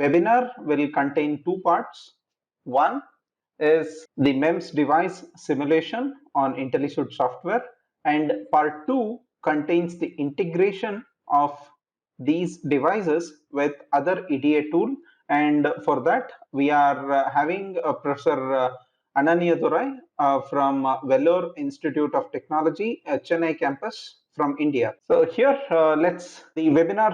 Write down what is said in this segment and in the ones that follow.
webinar will contain two parts. One is the MEMS device simulation on IntelliSuite software, and part 2 contains the integration of these devices with other EDA tool, and for that we are having Professor Ananiah Durai from Vellore Institute of Technology, Chennai campus from India. So here the webinar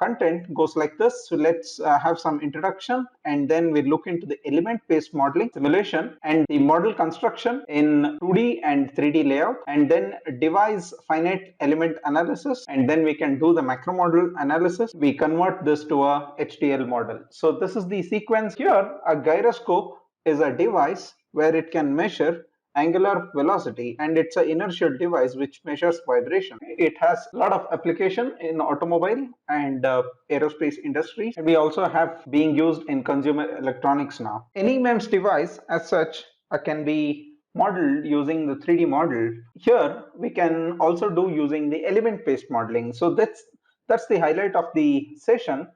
content goes like this. So let's have some introduction, and then we look into the element based modeling, simulation, and the model construction in 2D and 3D layout, and then device finite element analysis, and then we can do the macro model analysis. We convert this to a HDL model. So this is the sequence. Here a gyroscope is a device where it can measure angular velocity, and it's an inertial device which measures vibration. It has a lot of application in automobile and aerospace industry, and we also have being used in consumer electronics now. Any MEMS device as such can be modeled using the 3D model. Here we can also do using the element based modeling. So that's the highlight of the session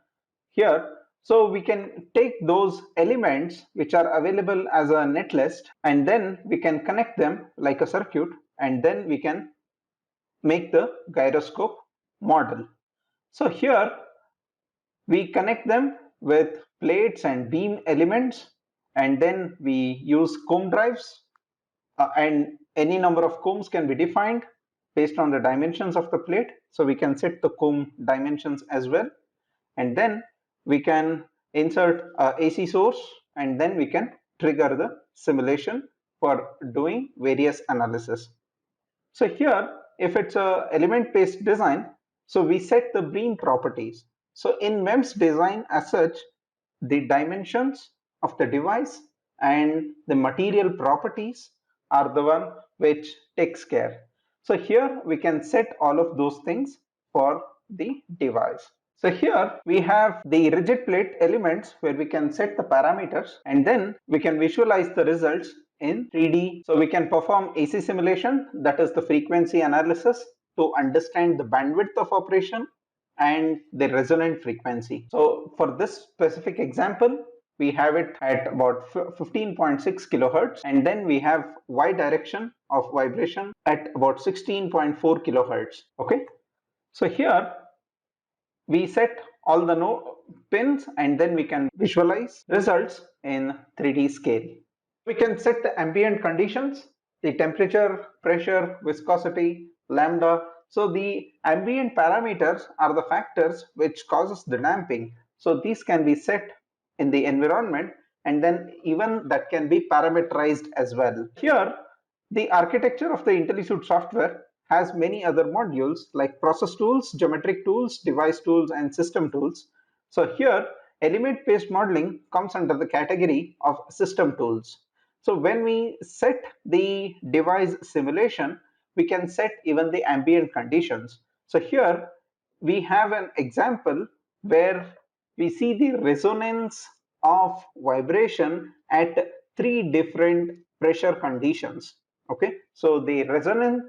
here. So we can take those elements which are available as a netlist, and then we can connect them like a circuit, and then we can make the gyroscope model. So here we connect them with plates and beam elements, and then we use comb drives, and any number of combs can be defined based on the dimensions of the plate. So we can set the comb dimensions as well, and then we can insert a AC source, and then we can trigger the simulation for doing various analysis. So here, if it's a element based design, so we set the beam properties. So in MEMS design as such, the dimensions of the device and the material properties are the one which takes care. So here we can set all of those things for the device. So here we have the rigid plate elements where we can set the parameters, and then we can visualize the results in 3D. So we can perform AC simulation, that is the frequency analysis, to understand the bandwidth of operation and the resonant frequency. So for this specific example, we have it at about 15.6 kilohertz, and then we have Y direction of vibration at about 16.4 kilohertz. Okay, so here we set all the pins, and then we can visualize results in 3D scale. We can set the ambient conditions, the temperature, pressure, viscosity, lambda. So the ambient parameters are the factors which causes the damping. So these can be set in the environment, and then even that can be parameterized as well. Here, the architecture of the IntelliSuite software has many other modules like process tools, geometric tools, device tools, and system tools. So here, element-based modeling comes under the category of system tools. So when we set the device simulation, we can set even the ambient conditions. So here we have an example where we see the resonance of vibration at 3 different pressure conditions. Okay, so the resonance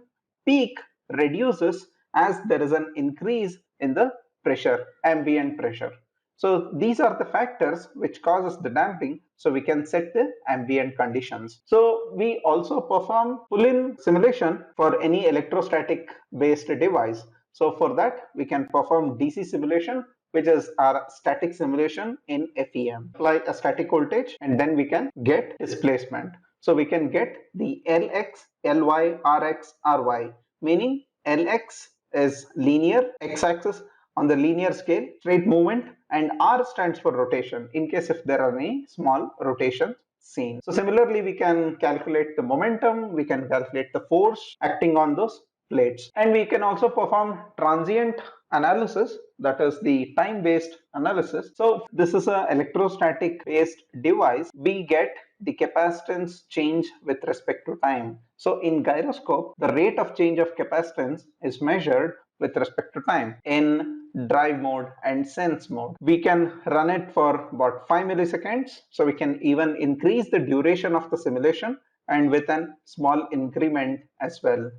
peak reduces as there is an increase in the pressure, ambient pressure. So these are the factors which causes the damping, so we can set the ambient conditions. So we also perform pull-in simulation for any electrostatic based device. So for that we can perform DC simulation, which is our static simulation in FEM. Apply a static voltage, and then we can get displacement. So we can get the Lx, Ly, Rx, Ry, meaning Lx is linear, x-axis on the linear scale, straight movement, and R stands for rotation in case if there are any small rotations seen. So similarly, we can calculate the momentum, we can calculate the force acting on those plates, and we can also perform transient analysis, that is the time-based analysis. So this is an electrostatic based device. We get the capacitance change with respect to time. So in gyroscope, the rate of change of capacitance is measured with respect to time in drive mode and sense mode. We can run it for about 5 milliseconds. So we can even increase the duration of the simulation and with a small increment as well.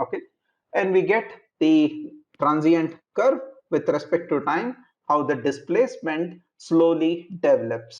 Okay, and we get the transient curve with respect to time, how the displacement slowly develops.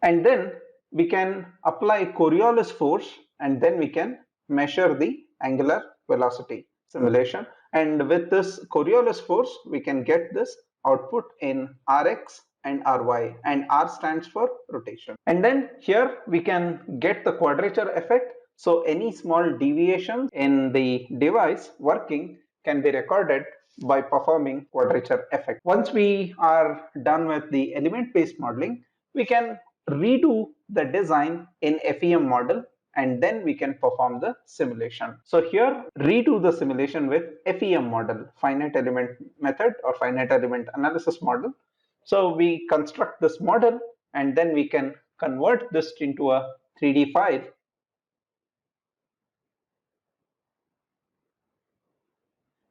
And then we can apply Coriolis force, and then we can measure the angular velocity simulation. And with this Coriolis force, we can get this output in Rx and Ry, and R stands for rotation. And then here we can get the quadrature effect. So any small deviation in the device working can be recorded by performing quadrature effect. Once we are done with the element-based modeling, we can redo the design in FEM model, and then we can perform the simulation. So here, redo the simulation with FEM model, finite element method or finite element analysis model. So we construct this model, and then we can convert this into a 3D file,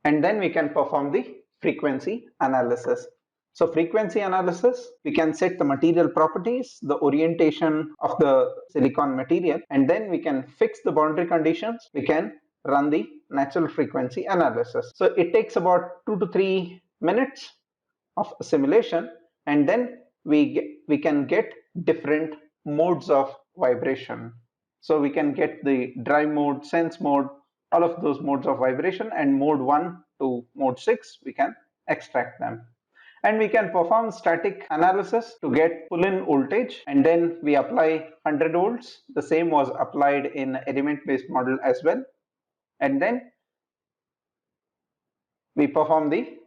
and then we can perform the frequency analysis. So frequency analysis, we can set the material properties, the orientation of the silicon material, and then we can fix the boundary conditions. We can run the natural frequency analysis. So it takes about 2 to 3 minutes of simulation, and then we can get different modes of vibration. So we can get the drive mode, sense mode, all of those modes of vibration, and mode 1 to mode 6 we can extract them. And we can perform static analysis to get pull-in voltage, and then we apply 100 volts. The same was applied in element-based model as well. And then we perform the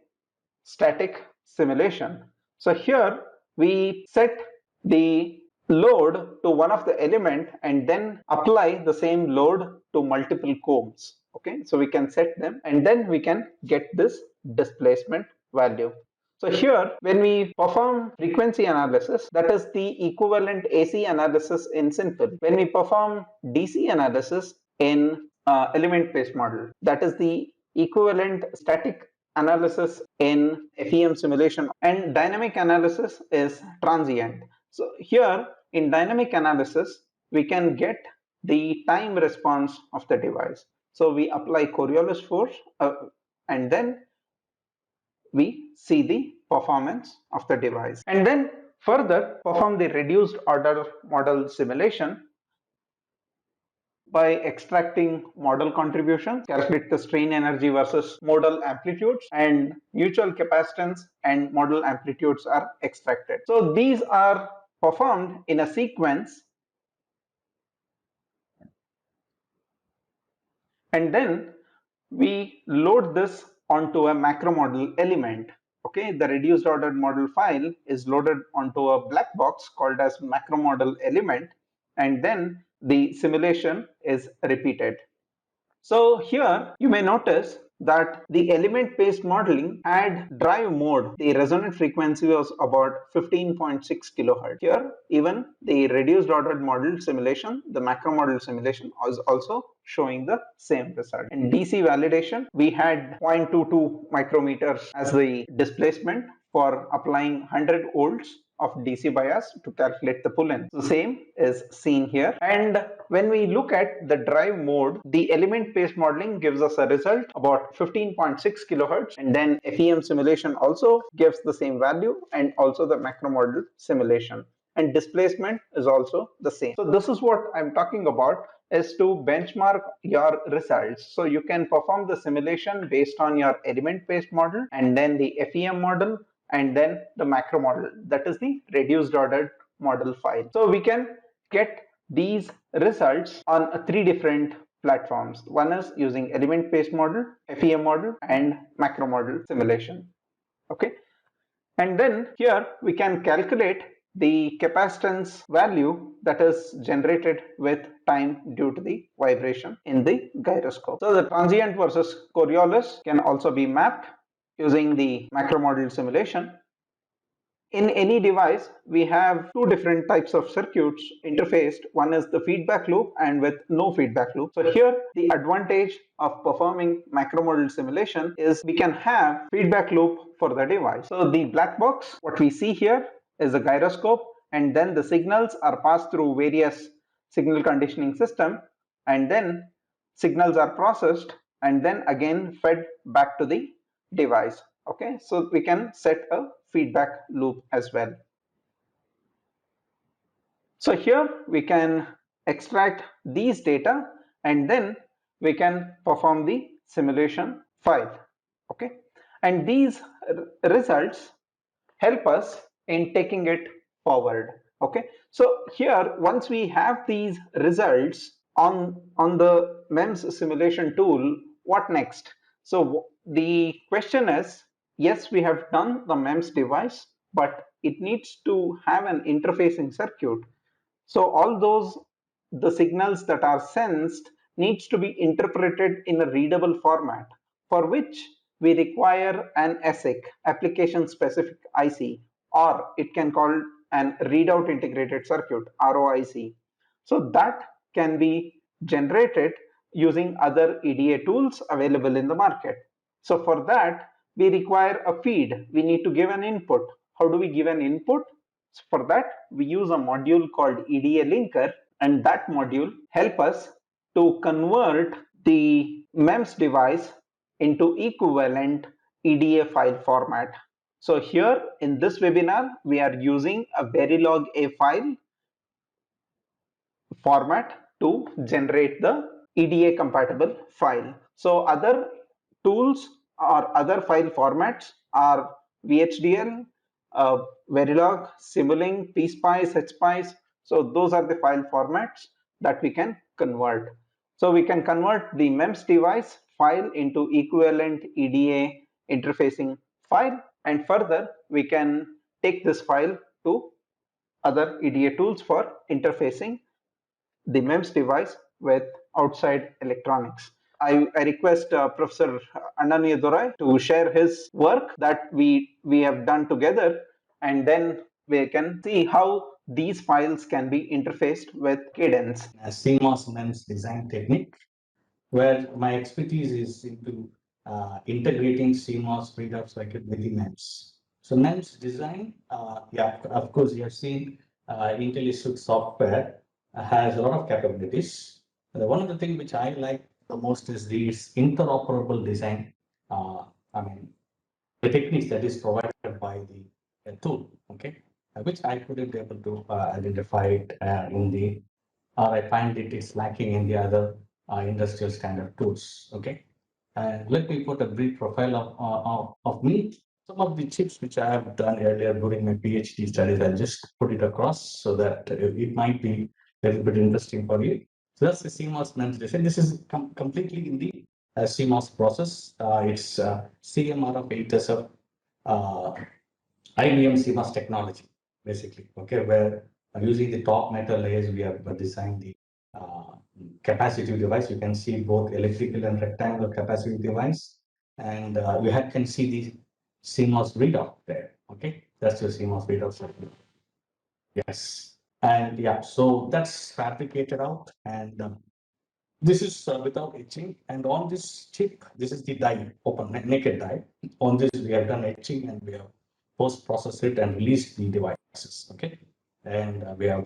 static simulation. So here we set the load to one of the element and then apply the same load to multiple combs. Okay, so we can set them, and then we can get this displacement value. So here, when we perform frequency analysis, that is the equivalent AC analysis in simple. When we perform DC analysis in element-based model, that is the equivalent static analysis in FEM simulation, and dynamic analysis is transient. So here in dynamic analysis, we can get the time response of the device. So we apply Coriolis force and then we see the performance of the device. And then further perform the reduced order model simulation by extracting model contributions, calculate the strain energy versus modal amplitudes, and mutual capacitance and modal amplitudes are extracted. So these are performed in a sequence, and then we load this onto a macro model element. Okay, the reduced ordered model file is loaded onto a black box called as macro model element, and then the simulation is repeated. So here you may notice that the element-based modeling had drive mode. The resonant frequency was about 15.6 kilohertz. Here, even the reduced ordered model simulation, the macro model simulation, was also showing the same result. In DC validation, we had 0.22 micrometers as the displacement for applying 100 volts of DC bias to calculate the pull-in. The same is seen here. And when we look at the drive mode, the element-based modeling gives us a result about 15.6 kilohertz, and then FEM simulation also gives the same value, and also the macro model simulation. And displacement is also the same. So this is what I'm talking about, is to benchmark your results. So you can perform the simulation based on your element-based model, and then the FEM model, and then the macro model, that is the reduced ordered model file. So we can get these results on 3 different platforms. One is using element-based model, FEM model, and macro model simulation. Okay, and then here we can calculate the capacitance value that is generated with time due to the vibration in the gyroscope. So the transient versus Coriolis can also be mapped using the macro model simulation. In any device, we have 2 different types of circuits interfaced. One is the feedback loop and with no feedback loop. So here the advantage of performing macro model simulation is we can have feedback loop for the device. So the black box, what we see here is a gyroscope, and then the signals are passed through various signal conditioning system, and then signals are processed and then again fed back to the device. Okay, so we can set a feedback loop as well. So here we can extract these data and then we can perform the simulation file. Okay, and these results help us in taking it forward. Okay, so here once we have these results on the MEMS simulation tool, what next? So the question is, yes, we have done the MEMS device, but it needs to have an interfacing circuit. So all those, the signals that are sensed needs to be interpreted in a readable format, for which we require an ASIC, application specific IC, or it can call an readout integrated circuit, ROIC. So that can be generated using other EDA tools available in the market. So for that, we require a feed. We need to give an input. How do we give an input? So for that, we use a module called EDA linker, and that module help us to convert the MEMS device into equivalent EDA file format. So here in this webinar, we are using a Verilog A file format to generate the EDA compatible file. So other tools or other file formats are VHDL, Verilog, Simulink, PSpice, HSpice. So those are the file formats that we can convert. So we can convert the MEMS device file into equivalent EDA interfacing file, and further we can take this file to other EDA tools for interfacing the MEMS device with outside electronics. I request Professor Ananiah Durai to share his work that we have done together, and then we can see how these files can be interfaced with Cadence. A CMOS MEMS design technique, where my expertise is into integrating CMOS readout circuit with the MEMS. So MEMS design, yeah, of course, you have seen IntelliSuite software has a lot of capabilities. One of the things which I like the most is this interoperable design. I mean, the techniques that is provided by the tool, okay, which I couldn't be able to identify it in the, or I find it is lacking in the other industrial standard tools, okay. And let me put a brief profile of me. Some of the chips which I have done earlier during my PhD studies, I'll just put it across so that it might be a little bit interesting for you. So that's the CMOS MEMS design. This is completely in the CMOS process. It's CMRF8SF IBM CMOS technology, basically, okay, where using the top metal layers, we have designed the uh, capacitive device. You can see both electrical and rectangular capacitive device, and you can see the CMOS readout there, okay? That's your CMOS readout circuit. Yes, and yeah, so that's fabricated out, and this is without etching. And on this chip, this is the die, open naked die. On this, we have done etching and we have post-processed it and released the devices. Okay, and we have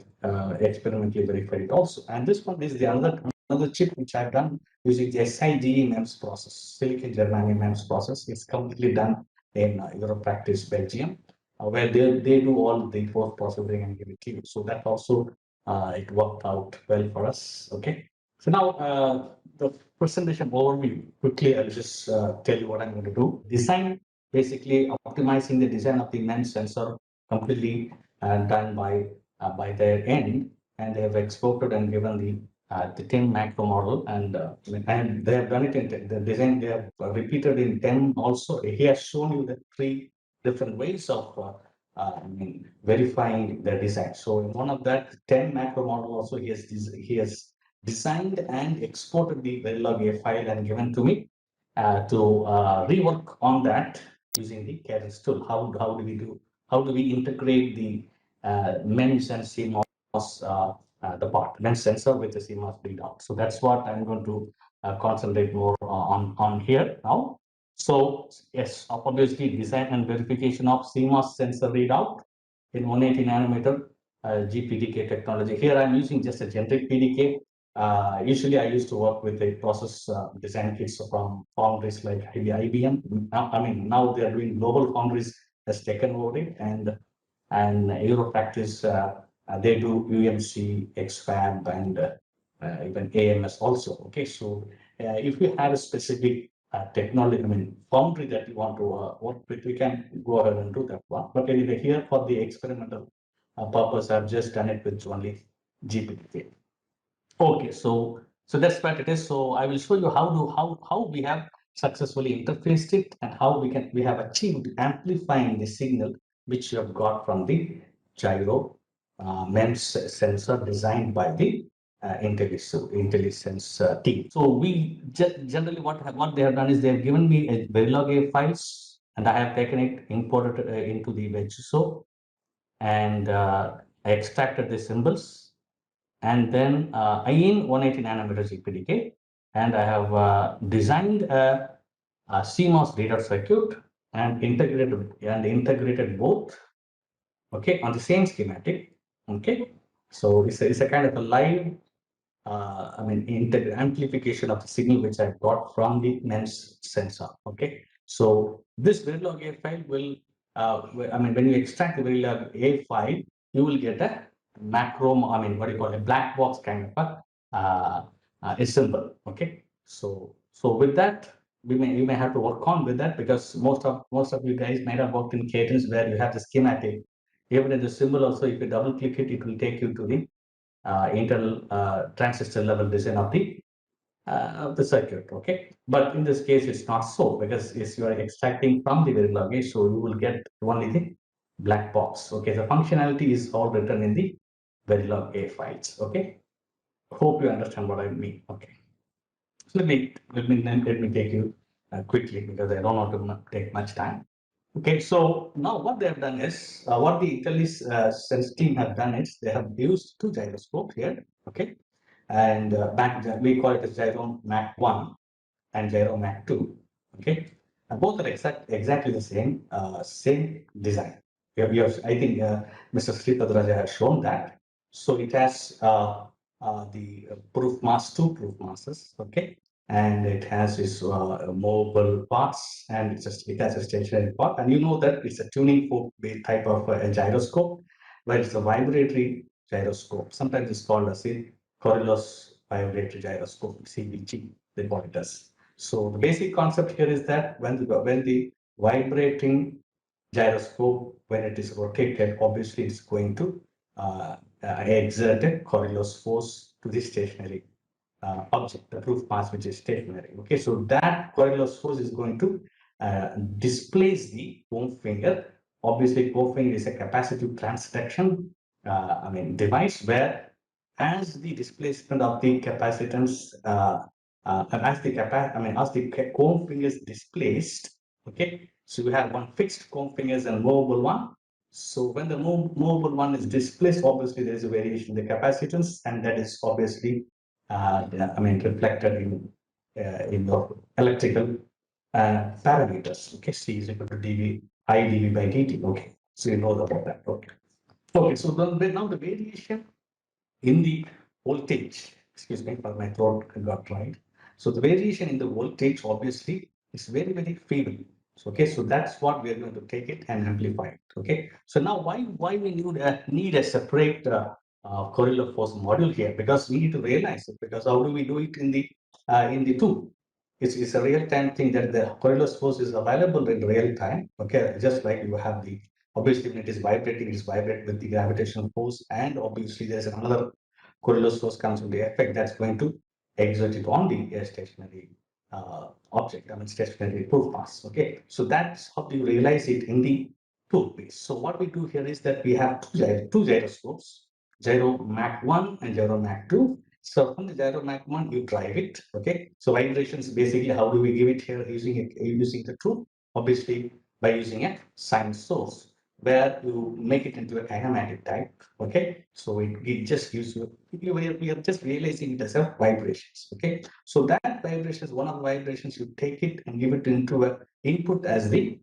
experimentally verified it also. And this one is the another chip which I've done using the SIGE MEMS process, silicon germanium MEMS process. It's completely done in Europractice, Belgium, where they do all the post processing and give it to you. So that also it worked out well for us. Okay. So now the presentation overview, quickly, I'll just tell you what I'm going to do. Design, basically optimizing the design of the MEMS sensor completely done by their end, and they have exported and given the 10 macro model, and they have done it in the design. They have repeated in 10 also. He has shown you the 3 different ways of verifying the design. So in one of that 10 macro model also, he has designed and exported the Verilog A file and given to me to rework on that using the Cadence tool. How do we integrate the MEMS and CMOS, the part MEMS sensor with the CMOS readout? So that's what I'm going to concentrate more on here now. So yes, obviously design and verification of CMOS sensor readout in 180 nanometer GPDK technology. Here I'm using just a generic PDK. Usually I used to work with the process design kits from foundries like IBM. Now they're doing global foundries has taken over it, and Europractice They do UMC, XFAB, and even AMS also. Okay, so if you have a specific technology, I mean, foundry that you want to work with, we can go ahead and do that one. But anyway, here for the experimental purpose, I've just done it with only GPT. Okay, so that's what it is. So I will show you how we have successfully interfaced it and how we have achieved amplifying the signal which you have got from the gyro MEMS sensor designed by the IntelliSense team. So we generally what they have done is they have given me a Verilog A files and I have taken it, imported into the Gyroscope, and I extracted the symbols, and then in 180 nanometers EPDK, and I have designed a CMOS data circuit and integrated both, okay, on the same schematic. Okay, so it's a kind of a live I mean, amplification of the signal which I got from the MEMS sensor. Okay, so this Verilog A file will, I mean, when you extract the Verilog A file, you will get a macro, I mean, what do you call it, a black box kind of a symbol. Okay, so with that, you may have to work on with that, because most of you guys might have worked in Cadence where you have the schematic. Even in the symbol also, if you double click it, it will take you to the Intel transistor level design of the circuit. Okay, but in this case it's not so, because you are extracting from the Verilog A, so you will get only the black box. Okay, the functionality is all written in the Verilog A files. Okay, hope you understand what I mean. Okay, so let me take you quickly, because I don't want to take much time. Okay, so now what they have done is, what the IntelliSense team have done is, they have used two gyroscopes here. Okay, and back then we call it as Gyro Mac 1 and Gyro Mac 2. Okay, and both are exactly the same design. I think Mr. Sripadraja has shown that. So it has the proof mass, two proof masses. Okay, and it has its mobile parts, and it has a stationary part. And you know that it's a tuning fork type of a gyroscope, where it's a vibratory gyroscope. Sometimes it's called as a Coriolis vibratory gyroscope, CVG, they call it as. So the basic concept here is that when the vibrating gyroscope, when it is rotated, obviously it's going to exert a Coriolis force to the stationary object, the proof mass which is stationary. Okay, so that Coriolis force is going to displace the foam finger. Obviously, foam finger is a capacitive transduction device, where as the displacement of the capacitance, as the comb finger is displaced, okay, so you have one fixed comb fingers and movable one. So when the movable one is displaced, obviously there is a variation in the capacitance, and that is obviously reflected in your electrical parameters. Okay, C is equal to dV I dV by dt. Okay, so you know about that. Okay, okay. So now the variation in the voltage, excuse me, for my throat got dried. So the variation in the voltage obviously is very, very feeble. So, okay, so that's what we are going to take it and amplify it. Okay, so now why we need a separate correlative force module here? Because we need to realize it. Because how do we do it in the tool? It's a real time thing that the correlative force is available in real time. Okay, just like you have the, obviously when it is vibrating, it's vibrate with the gravitational force, and obviously there's another Coriolis force comes into effect that's going to exert it on the stationary object, stationary proof mass. Okay, so that's how you realize it in the tool base. So what we do here is that we have two gyroscopes, Gyro Mac 1 and Gyro Mac 2. So from the Gyro Mac 1, you drive it. Okay, so vibrations, basically, how do we give it here using the tool? Obviously, by using a sine source, where you make it into a kinematic type. Okay, so it just gives you, we are just realizing it as a vibrations. Okay, so that vibration is one of the vibrations. You take it and give it into a input as the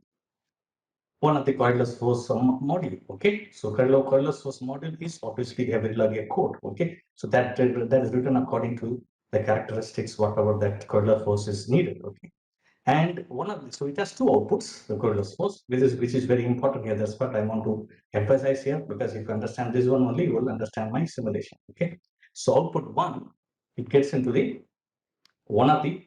one of the cordless force module. Okay, so cordless force module is obviously a Verilog code. Okay, so that is written according to the characteristics, whatever that cordless force is needed. Okay, And so it has two outputs, the correlate force, which is very important here. That's what I want to emphasize here, because if you understand this one only, you will understand my simulation. Okay. So output one, it gets into the one of the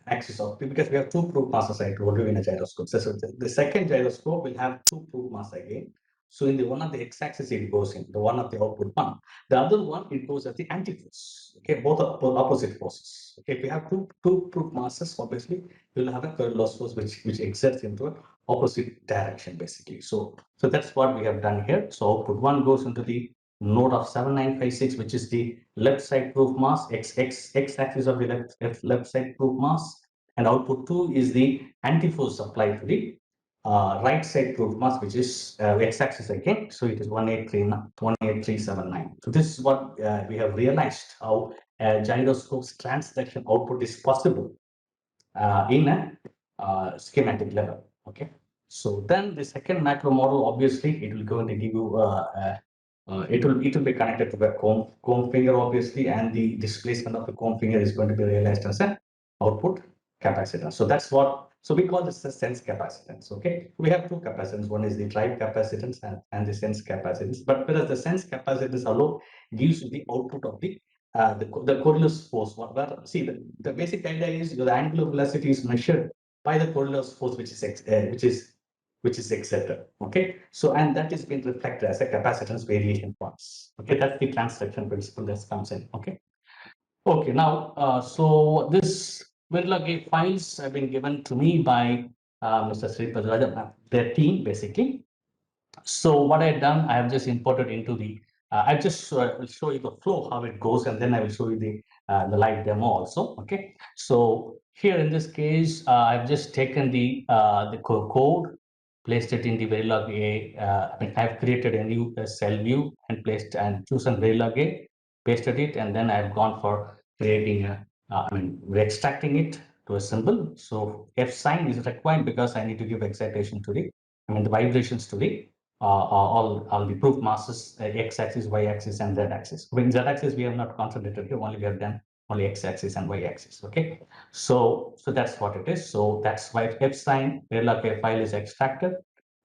axis of, because we have two proof masses I told you in a gyroscope. So the second gyroscope will have two proof masses again. So in the one of the x-axis it goes in, the one of the output one. The other one it goes at the antiforce. Okay, both are opposite forces. Okay, if you have two proof masses, obviously you will have a current loss force which exerts into an opposite direction basically. So that's what we have done here. So output one goes into the node of 7956, which is the left side proof mass, x-axis of the left side proof mass, and output 2 is the antiforce applied to the right side proof mass, which is x-axis again. So it is 18379. So this is what we have realized, how gyroscope's transduction output is possible in a schematic level. Okay. So then the second macro model, obviously, it will going to give you it will be connected to the comb finger, obviously, and the displacement of the comb finger is going to be realized as an output capacitance. So that's what, so we call this the sense capacitance. Okay, we have two capacitance. One is the drive capacitance and the sense capacitance. But whereas the sense capacitance alone gives you the output of the Coriolis force. See, the basic idea is the angular velocity is measured by the Coriolis force, which is exerted. Okay, so and that is being reflected as a capacitance variation parts. Okay, that's the transduction principle that comes in. Okay. Okay, now so this Virla files have been given to me by Mr. Sripadraja, their team basically. So what I've done, I have just imported into the, I just will show you the flow, how it goes, and then I will show you the live demo also. Okay. So here in this case, I've just taken the code, placed it in the Verilog A. I mean, I've created a new cell view and placed and chosen Verilog A, pasted it, and then I've gone for creating a, I mean, we're extracting it to a symbol. So F sign is required because I need to give excitation to the, I mean, the vibrations to the all the proof masses, x-axis, y-axis, and z-axis. With z-axis, we have not concentrated here. Only we have done only x-axis and y-axis. Okay, so that's what it is. So that's why F sign Verilog A file is extracted,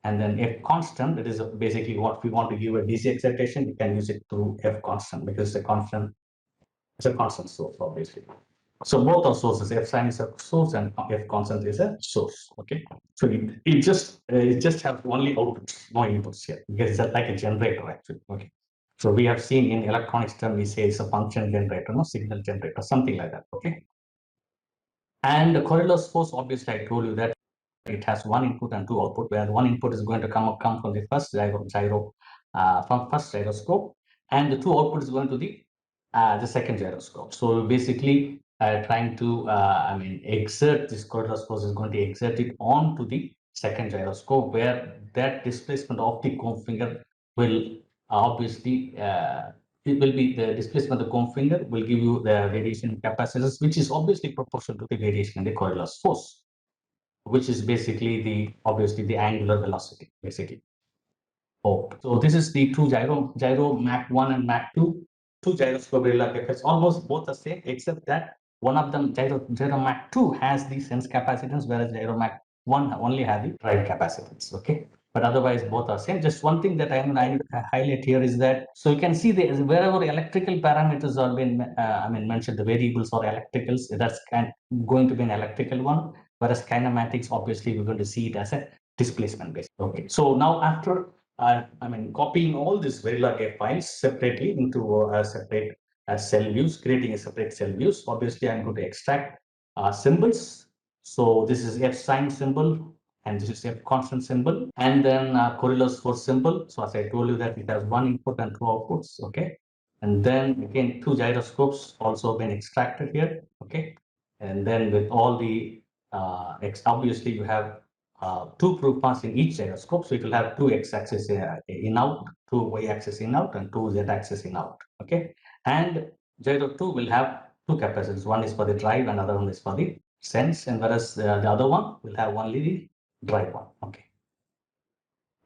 and then F constant. It is basically what we want to give a DC excitation. You can use it through F constant because it's a constant. It's a constant source, obviously. So both are sources. F sign is a source and F constant is a source. Okay. So it just has only outputs, no inputs here, because it's like a generator actually. Okay. So we have seen in electronics term, we say it's a function generator, no signal generator, something like that. Okay. And the Coriolis force, obviously, I told you that it has one input and two output, where one input is going to come from the first from first gyroscope, and the two outputs is going to the second gyroscope. So basically, trying to I mean exert this Coriolis force is going to exert it onto the second gyroscope, where that displacement of the comb finger will obviously it will be the displacement of the comb finger will give you the radiation capacitance, which is obviously proportional to the radiation in the Coriolis force, which is basically obviously the angular velocity, basically. Oh, so this is the two gyro Mach 1 and Mach 2, two gyroscope effects, almost both the same, except that one of them, gyro Mach 2, has the sense capacitance, whereas gyro Mach 1 only has the drive capacitance. Okay, but otherwise both are same. Just one thing that I need to highlight here is that, so you can see wherever electrical parameters are been I mean mentioned, the variables or electricals, that's going to be an electrical one, whereas kinematics, obviously we're going to see it as a displacement based. Okay, so now after I mean copying all these Verilog A files separately into a separate cell views, creating a separate cell views. Obviously, I'm going to extract symbols. So this is F sign symbol, and this is F constant symbol, and then Coriolis force symbol. So as I told you that it has one input and two outputs. Okay, and then again two gyroscopes also been extracted here. Okay, and then with all the obviously you have two proof masks in each gyroscope. So it will have two x-axis in out, two y-axis in out, and two z-axis in out. Okay, and gyro 2 will have two capacitors. One is for the drive, and other one is for the sense, and whereas the other one will have only the drive one. Okay.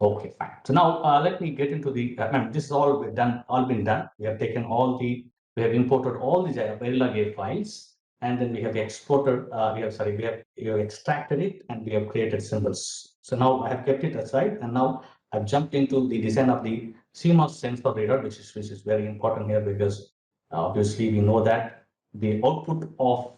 Okay, fine. So now let me get into the. This is all been done. We have taken we have imported all the Verilog A files, and then we have exported, we have extracted it, and we have created symbols. So now I have kept it aside, and now I've jumped into the design of the CMOS sensor reader, which is very important here, because obviously we know that the output of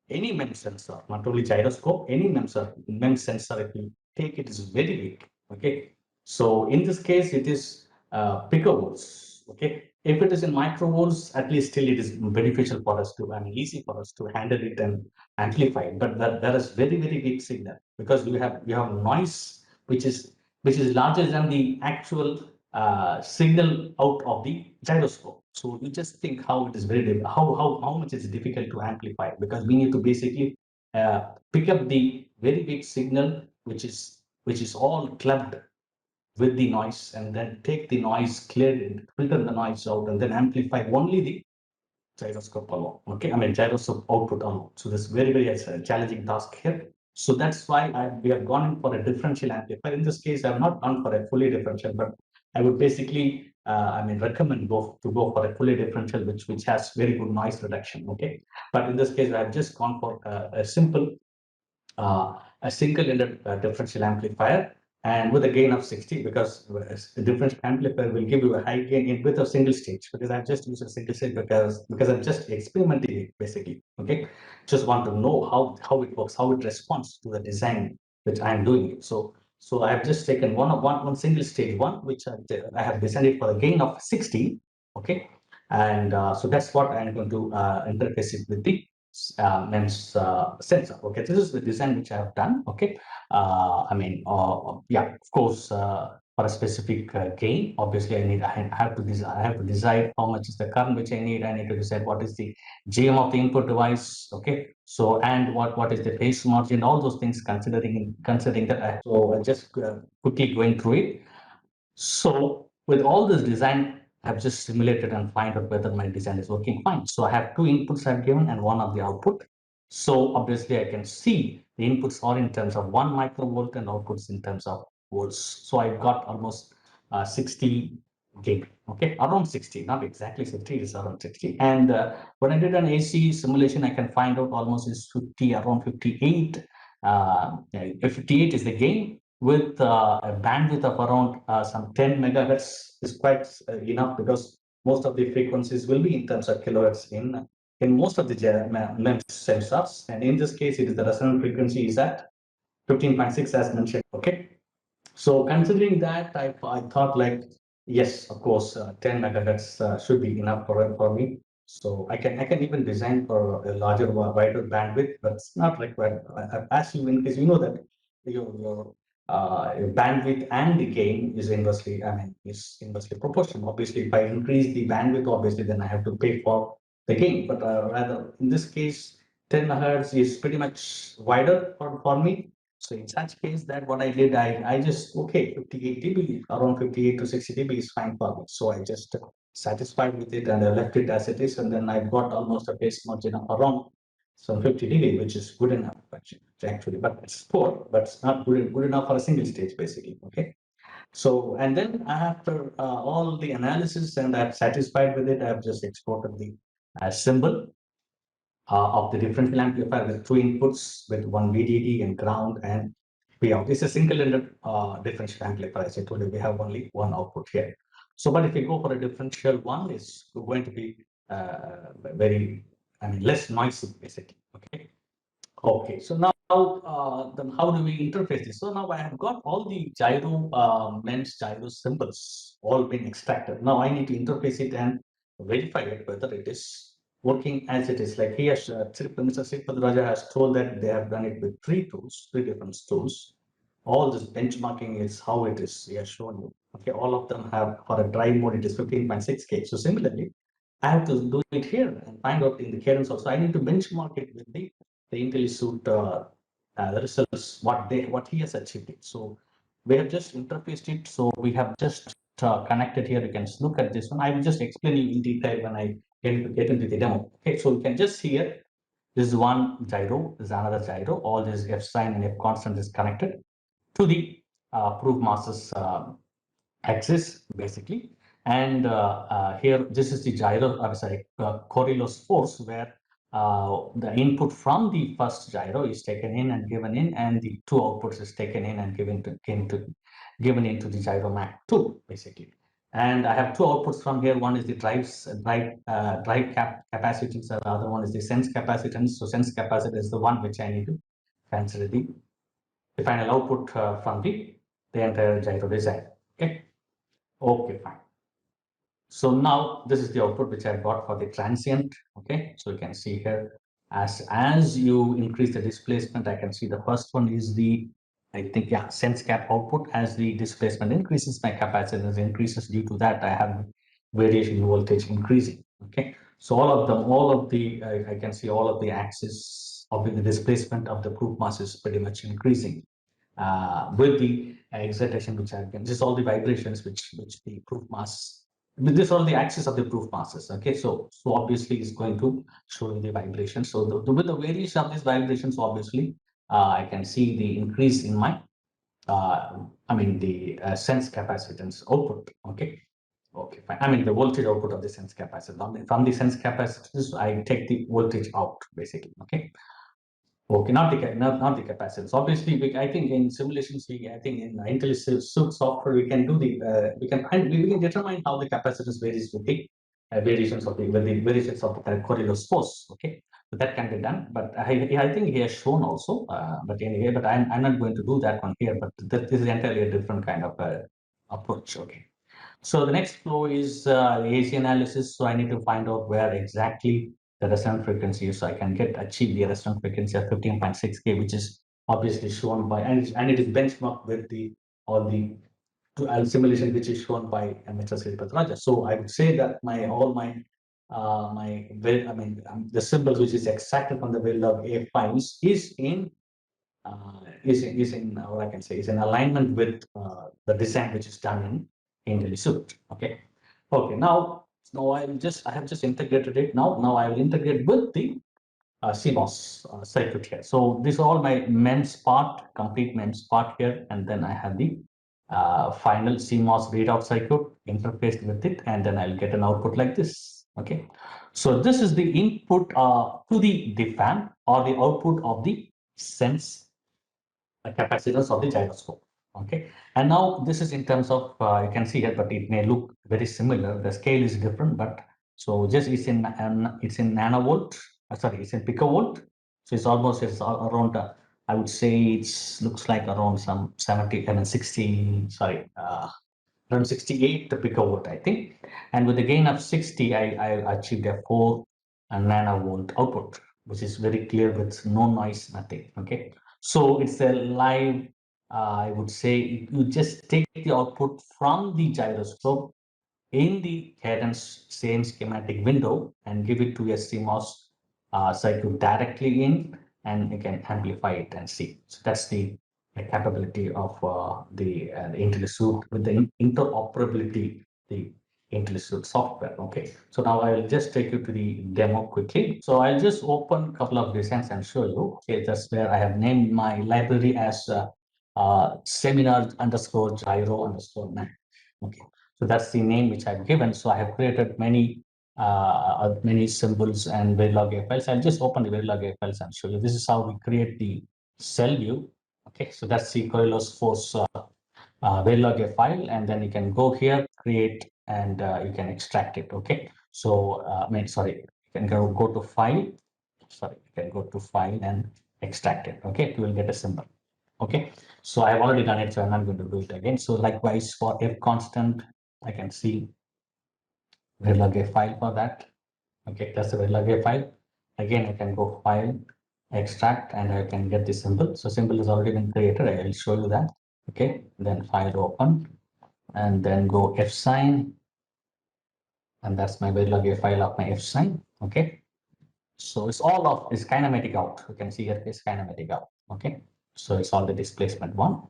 any MEMS sensor, not only gyroscope, any MEMS sensor, if you take it, is very weak. Okay, so in this case, it is picovolts. Okay, if it is in microvolts, at least still it is beneficial for us to, I mean, easy for us to handle it and amplify it. But that is very weak signal, because you have noise which is larger than the actual signal out of the gyroscope. So you just think how it is how much it's difficult to amplify, because we need to basically pick up the very big signal which is all clubbed with the noise, and then take the noise, clear it, filter the noise out, and then amplify only the gyroscope alone. Okay, I mean gyroscope output alone. So this is very challenging task here. So that's why we have gone in for a differential amplifier. In this case, I have not gone for a fully differential, but I would basically, recommend to go for a fully differential, which has very good noise reduction. Okay, but in this case, I have just gone for a simple a single-ended differential amplifier, and with a gain of 60, because the differential amplifier will give you a high gain with a single stage, because I've just used a single stage because I'm just experimenting it basically. Okay, just want to know how it works, how it responds to the design which I'm doing. So I have just taken one single stage one, which I have designed it for a gain of 60. Okay, and so that's what I'm going to interface it with the MEMS sensor. Okay, this is the design which I have done. Okay, yeah, of course, for a specific gain, obviously I have to decide how much is the current which I need. I need to decide what is the GM of the input device. Okay, so and what is the phase margin, all those things, considering that. So I just quickly going through it. So with all this design, I've just simulated and find out whether my design is working fine. So I have two inputs I've given and one of the output. So obviously I can see the inputs are in terms of 1 microvolt and outputs in terms of volts. So I've got almost 60 gain. Okay, around 60, not exactly 60, it's around 60. And when I did an AC simulation, I can find out almost is 50, around 58. 58 is the gain, with a bandwidth of around some 10 megahertz is quite enough, because most of the frequencies will be in terms of kilohertz in most of the MEMS sensors. And in this case, it is the resonant frequency is at 15.6 as mentioned. Okay. So considering that, I thought like, yes, of course, 10 megahertz should be enough for me. So I can even design for a larger, wider bandwidth, but it's not required. As you, because you know that your bandwidth and the gain is inversely proportional. Obviously, if I increase the bandwidth, obviously then I have to pay for the gain. But rather in this case, 10 megahertz is pretty much wider for me. So in such case, that what I did, I just, okay, 58 dB, around 58 to 60 dB is fine for me. So I just satisfied with it, and I left it as it is. And then I got almost a phase margin of around some 50 dB, which is good enough actually, but it's poor, but it's not good enough for a single stage basically. Okay. So, and then after all the analysis and I'm satisfied with it, I've just exported the symbol of the differential amplifier with two inputs, with one VDD and ground and Vout. It's a single-ended differential amplifier. As I told you, we have only one output here. So, but if you go for a differential one, it's going to be very, less noisy, basically. Okay. Okay. So now, then how do we interface this? So now I have got all the MEMS gyro symbols all been extracted. Now I need to interface it and verify it whether it is working as it is. Like here, Mr. Sripadraja has told that they have done it with three different tools. All this benchmarking is how it is. He has shown you. Okay, all of them have, for a dry mode, it is 15.6K. So similarly, I have to do it here and find out in the cadence also. I need to benchmark it with the IntelliSuite results, what he has achieved. So we have just interfaced it. So we have just connected here. You can look at this one. I will just explain you in detail when I get into the demo. Okay, so you can just see here. This is one gyro, this is another gyro. All this F sign and F constant is connected to the proof masses axis basically. And here, this is the gyro, Coriolis force, where the input from the first gyro is taken in and given in, and the two outputs is taken in and given into the gyro Mac 2 basically. And I have two outputs from here. One is the drive capacitance, and the other one is the sense capacitance. So sense capacitance is the one which I need to consider the final output from the entire gyro design. Okay. Okay, fine. So now this is the output which I got for the transient. Okay, so you can see here as you increase the displacement, I can see the first one is the, I think, yeah, sense cap output. As the displacement increases, my capacitance increases. Due to that, I have variation in voltage increasing. Okay, so all of the I can see all of the axis of the displacement of the proof mass is pretty much increasing with the excitation which I've given. This is all the vibrations which the proof mass. This are the axis of the proof masses. Okay, so obviously it's going to show you the vibration. So with the variation of these vibrations, obviously I can see the increase in my the sense capacitance output. Okay, okay, fine. I mean the voltage output of the sense capacitance. From the sense capacitance, I take the voltage out basically. Okay. Okay, not the capacitance. Obviously, I think in simulations, I think in IntelliSuite software, we can do the we can determine how the capacitance varies with the variations of the Coriolis force. Okay, so that can be done. But I think he has shown also. But anyway, but I'm not going to do that one here. But this is entirely a different kind of approach. Okay. So the next flow is AC analysis. So I need to find out where exactly the resonant frequency is, so I can achieve the resonant frequency of 15.6K, which is obviously shown by, and it is benchmarked with the all the simulation which is shown by Mr. Sripath. So I would say that the symbols which is extracted from the Verilog A files is in what I can say is in alignment with the design which is done in IntelliSuite. Okay. Okay. Now I have just integrated it. Now I will integrate with the CMOS circuit here. So these are all my MEMS part, complete MEMS part here, and then I have the final CMOS readout circuit interfaced with it, and then I'll get an output like this. Okay. So this is the input to the fan or the output of the sense capacitance of the gyroscope. Okay, and now this is in terms of you can see here, but it may look very similar. The scale is different, but so just it's in nanovolt. Sorry, it's in picovolt. So it's around. I would say it's looks like around some 70, 60. Sorry, around 68 picovolt, I think. And with a gain of 60, I achieved a 4 nanovolt output, which is very clear with no noise, nothing. Okay. So it's a live, I would say you just take the output from the gyroscope in the Cadence same schematic window and give it to a CMOS circuit directly in, and you can amplify it and see. So that's the capability of the IntelliSuite with the interoperability, the IntelliSuite software. Okay, so now I will just take you to the demo quickly. So I'll just open a couple of designs and show you. Okay, that's where I have named my library as seminar underscore gyro underscore mac. Okay, so that's the name which I've given. So I have created many symbols and Verilog A files. I'll just open the Verilog A files and show you. This is how we create the cell view. Okay, so that's the Coriolis force Verilog A file, and then you can go here, create, and you can extract it. Okay, so you can go to file. Sorry, you can go to file and extract it. Okay, you will get a symbol. Okay, so I've already done it, so I'm not going to do it again. So likewise for F constant, I can see Verilog A file for that. Okay, that's the Verilog A file. Again, I can go file, extract, and I can get the symbol. So symbol has already been created. I will show you that. Okay, then file open, and then go F sign, and that's my Verilog A file of my F sign. Okay, so it's all of is kinematic out. You can see here is kinematic out. Okay, so it's all the displacement one.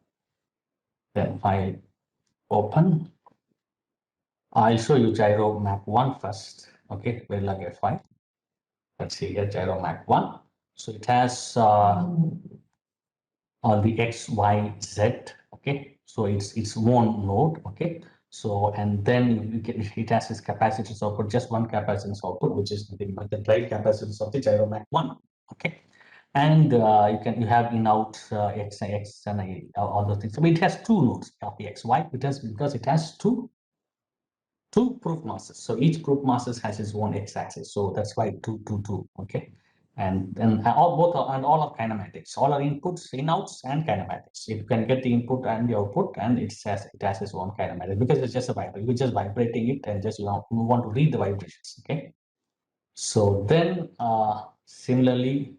Then file open. I'll show you gyro map 1 first. Okay, Verilog A file. Let's see here, gyro map 1. So it has all the X, Y, Z. Okay, so it's one node. Okay, So, and then it has its capacitance output, just one capacitance output, which is nothing but the drive capacitance of the Gyromac 1. Okay. And you have in out X and all those things. So it has two nodes of the X. Why? Because it has two proof masses. So each proof masses has its own X-axis. So that's why 2, 2, 2. Okay. And then all are kinematics. All are inputs, in-outs, and kinematics. You can get the input and the output, and it has its own kinematic because it's just a vibration. You're just vibrating it, and just you want to read the vibrations. Okay. So then, similarly,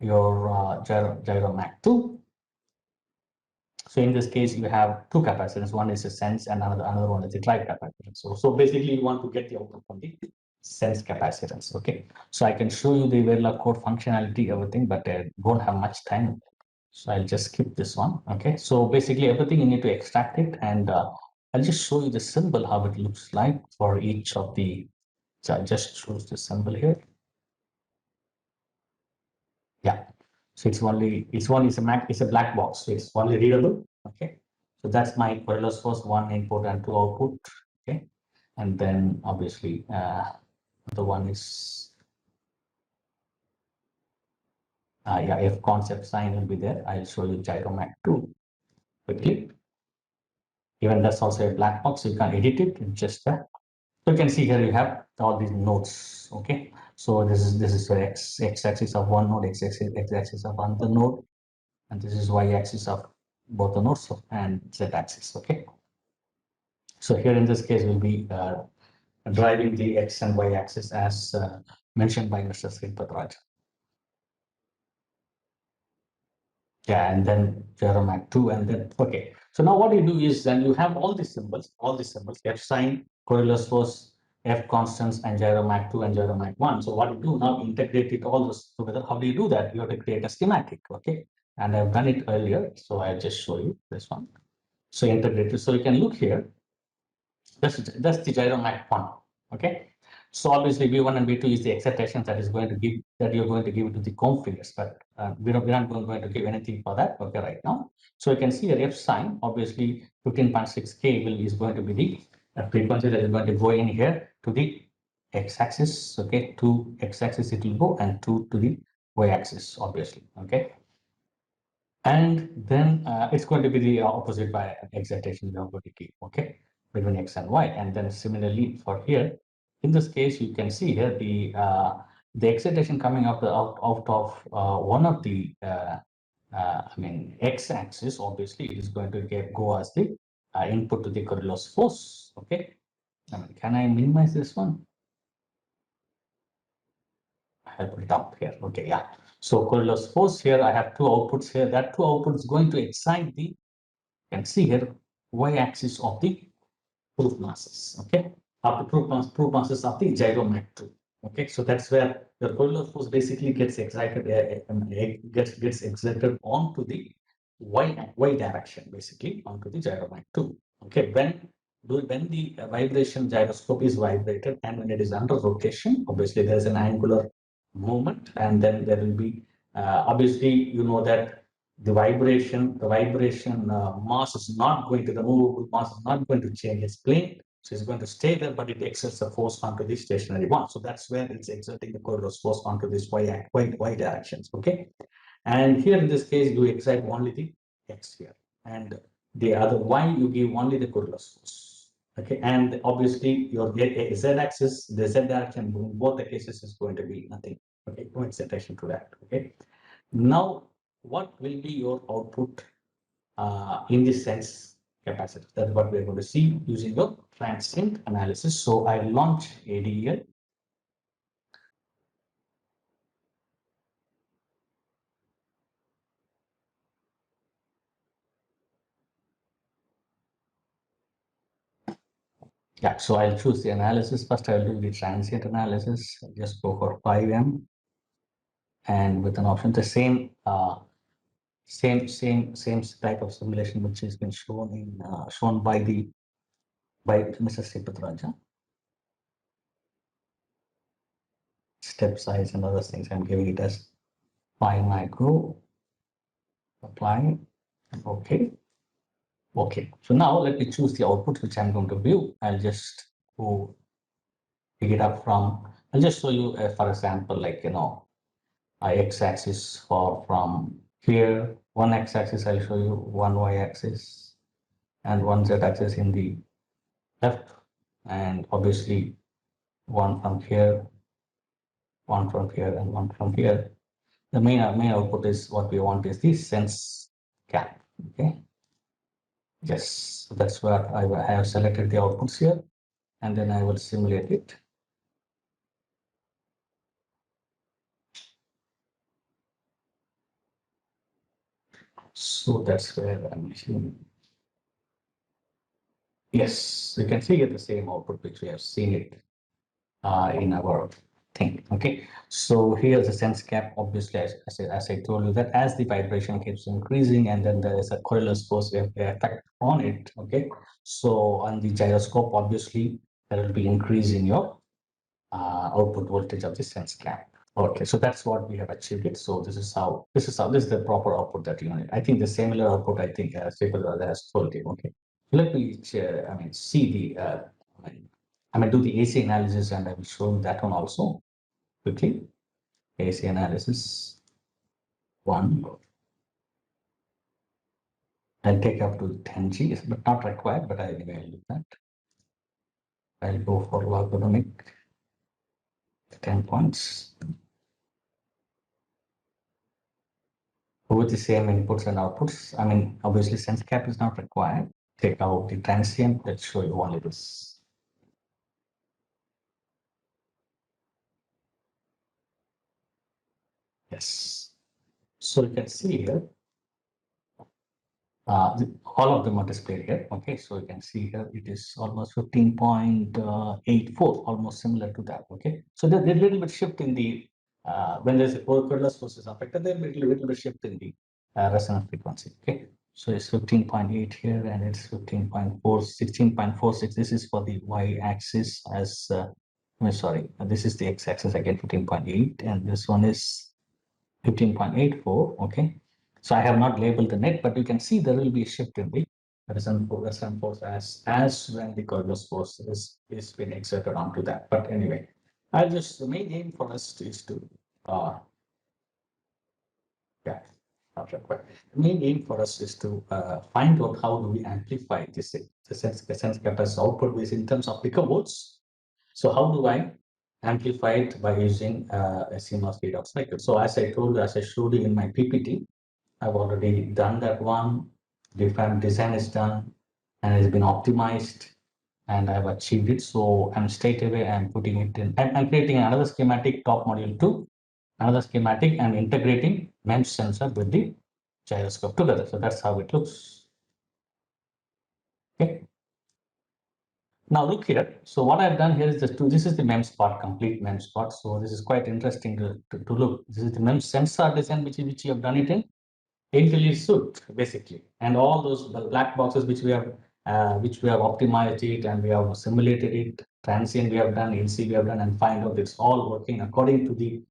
your Gyromac 2. So in this case, you have two capacitors. One is a sense, and another one is a drive capacitance. So basically, you want to get the output from the sense capacitance. Okay. So I can show you the Verilog code functionality, everything, but I don't have much time. So I'll just skip this one. Okay. So basically, everything you need to extract it, and I'll just show you the symbol how it looks like for each of the. So I just choose the symbol here. Yeah. So it's a black box. So it's only readable. Okay. So that's my Corellos first one input and two output. Okay. And then obviously the one is yeah, if concept sign will be there, I'll show you Gyromac 2 quickly. Even that's also a black box. You can edit it. It's just that. So you can see here you have all these nodes. Okay. So this is the x-axis of one node, x-axis of another node, and this is y-axis of both the nodes and z-axis. Okay. So here in this case, we'll be driving the x and y axis as mentioned by Mr. Sripatraj. Yeah, and then Gyromac 2, and then okay. So now what you do is then you have all these symbols, F sign, Corellos force, F constants, and Gyromac 2 and Gyromac 1. So what you do now, integrate it all those together. How do you do that? You have to create a schematic. Okay. And I've done it earlier. So I'll just show you this one. So integrated. So you can look here. That's the Gyromac 1. Okay. So obviously V1 and V2 is the excitation that is going to give that you're going to give it to the comb figures, but we're not going to give anything for that. Okay, right now. So you can see a F sign. Obviously, 15.6K is going to be the frequency that is going to go in here to the x-axis. Okay, to x-axis it will go, and to the y-axis, obviously. Okay. And then it's going to be the opposite by excitation we are going to keep, okay, between x and y. And then similarly for here, in this case, you can see here the excitation coming out of one of the x-axis. Obviously, it is going to go as the input to the Corellos force. Okay, can I minimize this one? I'll put it up here. Okay, yeah. So Corellos force here, I have two outputs here. That two outputs going to excite the, you can see here, y-axis of the proof masses. Okay, of the proof masses of the Gyromac 2. Okay, so that's where your Corellos force basically gets excited, gets excited onto the y direction, basically onto the Gyromac 2. Okay, when the vibration gyroscope is vibrated and when it is under rotation, obviously there is an angular movement, and then there will be obviously you know that the vibration mass is not going to, the movable mass is not going to change its plane, so it's going to stay there, but it exerts a force onto the stationary one. So that's where it's exerting the Corellos force onto this y directions. Okay, and here in this case you excite only the x here, and the other y you give only the Corellos force. Okay, and obviously your z-axis, the z direction in both the cases is going to be nothing. Okay, no excitation to that. Okay, now what will be your output in this sense capacitor? That's what we're going to see using your transient analysis. So I launch ADL. Yeah, so I'll choose the analysis. First, I'll do the transient analysis. I'll just go for 5M, and with an option, the same same type of simulation which has been shown by Mr. Sripatraja. Step size and other things. I'm giving it as 5 micro. Apply. Okay. Okay, so now let me choose the output which I'm going to view. I'll just go pick it up from, I'll just show you, for example, like, x-axis for from here, one x-axis, I'll show you one y-axis and one z-axis in the left, and obviously one from here, one from here, and one from here. The main output is what we want is the sense cap. Okay. Yes, so that's where I have selected the outputs here, and then I will simulate it. So that's where I'm assuming. Yes, you can see the same output which we have seen it in our thing. Okay, so here's the sense cap. Obviously, as I told you, that as the vibration keeps increasing, and then there is a Coriolis force effect on it. Okay, so on the gyroscope, obviously there will be increase in your output voltage of the sense cap. Okay, so that's what we have achieved it. So this is the proper output that you need. I think the similar output, I think, as people has told you. Okay, let me see the do the AC analysis, and I will show that one also quickly. AC analysis one. I'll take up to 10 G, but not required. But anyway, I'll do that. I'll go for logarithmic 10 points. With the same inputs and outputs. Obviously, sense cap is not required. Take out the transient. Let's show you only this. Yes. So you can see here, all of them are displayed here. Okay, so you can see here it is almost 15.84, almost similar to that. Okay, so there's a little bit shift in the when there's a Coriolis forces affected, there's a little bit shift in the resonance frequency. Okay, so it's 15.8 here, and it's 15.4, 16.46. This is for the y-axis as sorry, this is the x-axis again, 15.8, and this one is 15.84. Okay, so I have not labeled the net, but you can see there will be a shift in the resonance force as when the Coriolis force is being exerted onto that. But anyway, the main aim for us is to yeah, not required. The main aim for us is to find out how do we amplify the sense capacitor output is in terms of picovolts. So how do I amplify it by using a CMOS readout cycle? So as I showed you in my PPT, I've already done that one. Different design is done and it's been optimized, and I've achieved it. So I'm straight away I'm putting it in. I'm creating another schematic top module 2, another schematic, and integrating MEMS sensor with the gyroscope together. So that's how it looks. Okay. Now look here. So what I've done here is this is the MEMS part, complete MEMS part. So this is quite interesting to look. This is the MEMS sensor design which you have done it in IntelliSuite basically, and all those black boxes which we have optimized it, and we have simulated it. Transient we have done, NC we have done, and find out it's all working according to the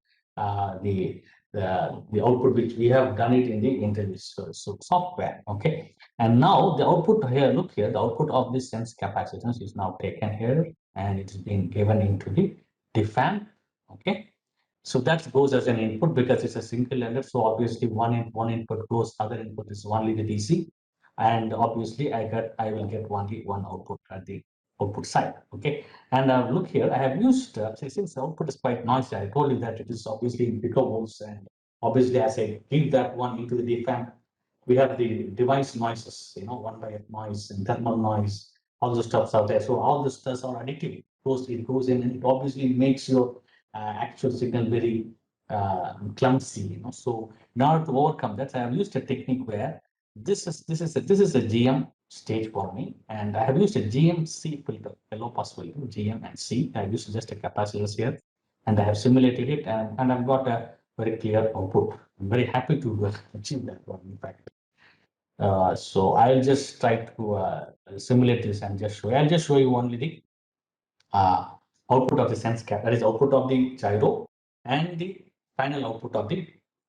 output which we have done it in the IntelliSuite software. Okay, and now the output here, look here, the output of this sense capacitance is now taken here, and it's been given into the DFAM. Okay, so that goes as an input because it's a single element. So obviously one input goes, other input is only the DC, and obviously I will get only one output at the output side. Okay, and look here, I have used since the output is quite noisy, I told you that it is obviously in picovolts, and obviously as I give that one into the DFAM, we have the device noises, one by noise and thermal noise, all the stuffs out there. So all the stuffs are additive. It goes in, and it obviously makes your actual signal very clumsy. So in order to overcome that, I have used a technique where this is a GM stage for me, and I have used a GM-C filter, a low pass filter, GM and C. I have used just a capacitors here, and I have simulated it, and I've got a very clear output. I'm very happy to achieve that one, in fact. So I'll just try to simulate this and just show. I'll just show you only the output of the sense cap, that is output of the gyro, and the final output of the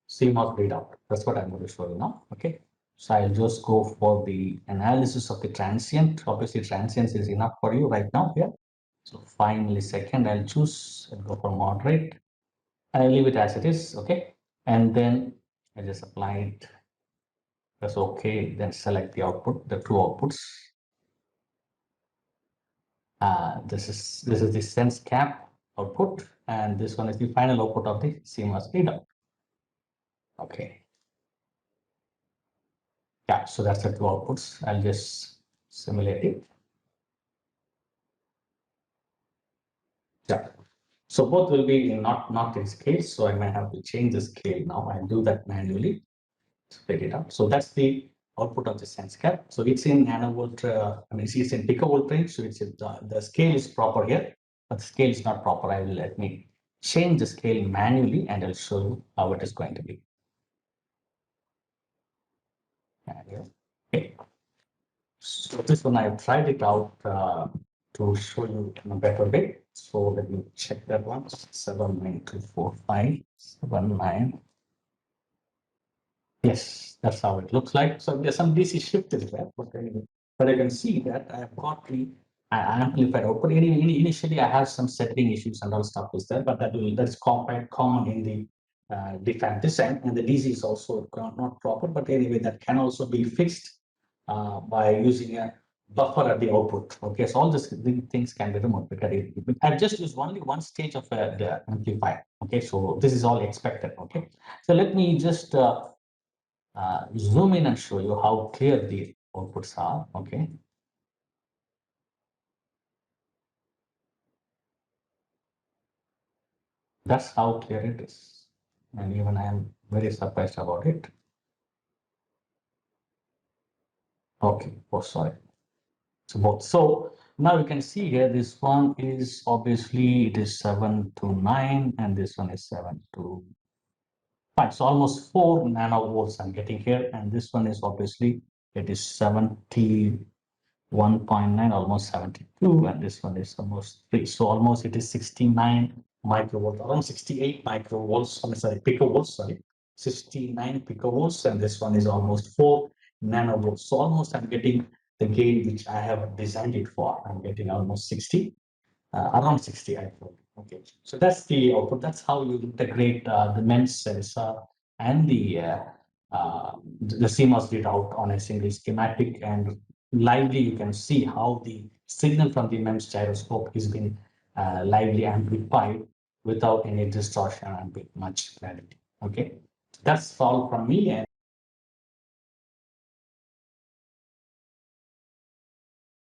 CMOS readout. That's what I'm going to show you now. Okay. So I'll just go for the analysis of the transient. Obviously, transients is enough for you right now here. So 5 millisecond, I'll choose and go for moderate. I'll leave it as it is, okay? And then I just apply it. That's okay. Then select the output, the two outputs. This is the sense cap output, and this one is the final output of the CMOS data. Okay. Yeah, so that's the two outputs. I'll just simulate it. Yeah. So both will be not in scale. So I might have to change the scale now. I'll do that manually. Split it up. So that's the output of the sense cap. So it's in nanovolt. It's in picovolt range. So it's the scale is proper here, but the scale is not proper. Let me change the scale manually, and I'll show you how it is going to be. Okay. So this one I've tried it out to show you in a better way. So let me check that one. 79245 79. Yes, that's how it looks like. So there's some DC shift is there, but anyway, but I can see that I have got the amplified output. Initially, I have some settling issues and all stuff is there, but that's quite common in the different design, and the DC is also not proper. But anyway, that can also be fixed by using a buffer at the output. Okay, so all these things can be removed because I've just used only one stage of the amplifier. Okay, so this is all expected. Okay, so let me just zoom in and show you how clear the outputs are. Okay. That's how clear it is. And even I am very surprised about it. Okay. Oh, sorry. So both. So now you can see here, this one is obviously it is 7 to 9, and this one is 7 to 5. So almost 4 nanovolts I'm getting here. And this one is obviously it is 71.9, almost 72, and this one is almost 3. So almost it is 69 microvolts, around 68 microvolts. I'm sorry, picovolts, sorry, 69 picovolts, and this one is almost 4 nanovolts. So almost I'm getting the gain which I have designed it for. I'm getting almost 60, around 60, I thought. Okay, so that's the output. That's how you integrate the MEMS sensor and the CMOS data out on a single schematic, and lively you can see how the signal from the MEMS gyroscope is being lively amplified without any distortion and with much clarity. Okay, that's all from me. And